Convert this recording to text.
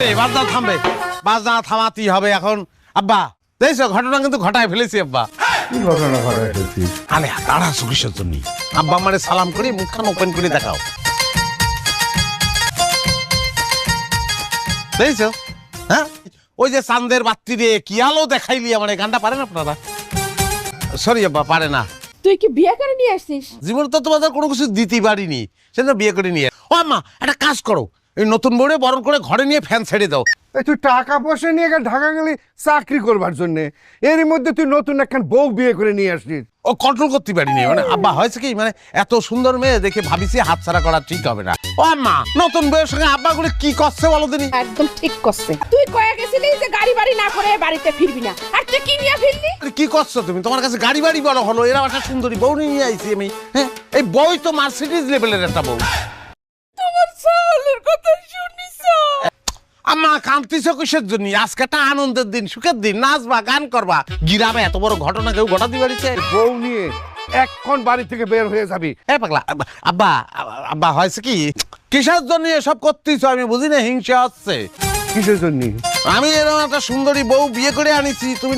বাজনা থামবে, বাজনা থামাতেই হবে এখন। আব্বা দেখছো ঘটনা কিন্তু ঘটায় ফেলেছি আব্বা। কি ঘটনা ঘটায় ফেলছিস? আরে তারা চিকিৎসার জন্য আব্বা আমারে সালাম করে মুখখান ওপেন করে দেখাও। দেখছো? হ্যাঁ, ওই যে চাঁদের বাতি রে কি আলো দেখাইলি আমার, গানটা পারেন আপনারা? সরি আব্বা, পারে না। তুই কি বিয়ে করে নিয়ে আসছিস? জীবনে তো তোমাদের কোনো কিছু দিতে পারিনি, সেজন্য বিয়ে করে নিয়ে। ও আম্মা, একটা কাজ করো, এই নতুন বউরে বরণ করে ঘরে নিয়ে ফ্যান ছেড়ে দাও। এই তুই টাকা পয়সা নিয়ে ঢাকা গেলি চাকরি করবার জন্য, এর মধ্যে তুই নতুন একখান বউ বিয়ে করে নিয়ে আসছিস। ও কন্ট্রোল করতে পারিনি, মানে আব্বা হয়েছে কি, মানে এত সুন্দর মেয়ে দেখে ভাবিছি হাতছাড়া করা ঠিক হবে না। ও আম্মা, নতুন বউয়ের সঙ্গে আব্বা গুলো কি করছে বলো দিনি? একদম ঠিক করছে। তুই কয়ে গেছিলি যে গাড়ি বাড়ি না করে বাড়িতে ফিরবি না, আর তুই কি নিয়ে ফিরলি? কি করছো তুমি? তোমার কাছে গাড়ি বাড়ি বড় হলো, এরা একটা সুন্দরী বউ নিয়ে আইছি আমি। হ্যাঁ, এই বই তো মার্সিডিজ লেভেলের একটা বউ। তোমার সালের কথা শুনিস? আম্মা কান্তিছ কিসের জন্য? আজকে একটা আনন্দের দিন, সুখের দিন, নাচবা গান করবা। গিরামে এত বড় ঘটনা কেউ ঘটাতে পারিছে? বউ নিয়ে এখন বাড়ি থেকে বের হয়ে যাবি। এ পাগলা, আব্বা আব্বা হয়েছে কি, কিসের জন্য এসব করতেছ আমি বুঝি না। হিংসা হচ্ছে। কিসের জন্য? আমি এরকম একটা সুন্দরী বউ বিয়ে করে আনিছি, তুমি